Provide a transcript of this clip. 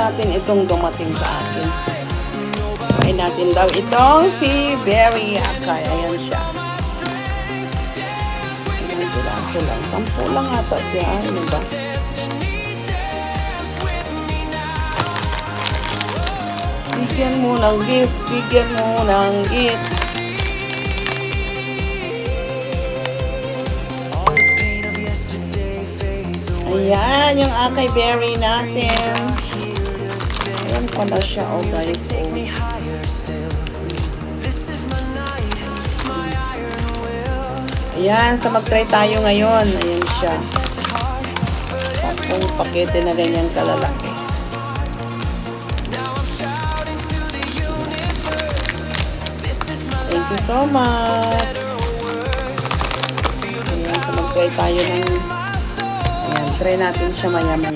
natin itong dumating sa akin. Try natin daw itong si Berry Akay. Ayan siya. Ayan, piraso lang. 10 lang ata siya. Ano ba? Bigyan mo ng gift. Bigyan mo ng gift. Ayan, yung Akay Berry natin. Ayan pala siya, oh guys. Oh. Ayan, sa mag-try tayo ngayon. Ayan siya. 10 pakete na ganyang kalalaki. Thank you so much. Ayan, sa mag-try tayo ng... Ayan, try natin siya maya-maya.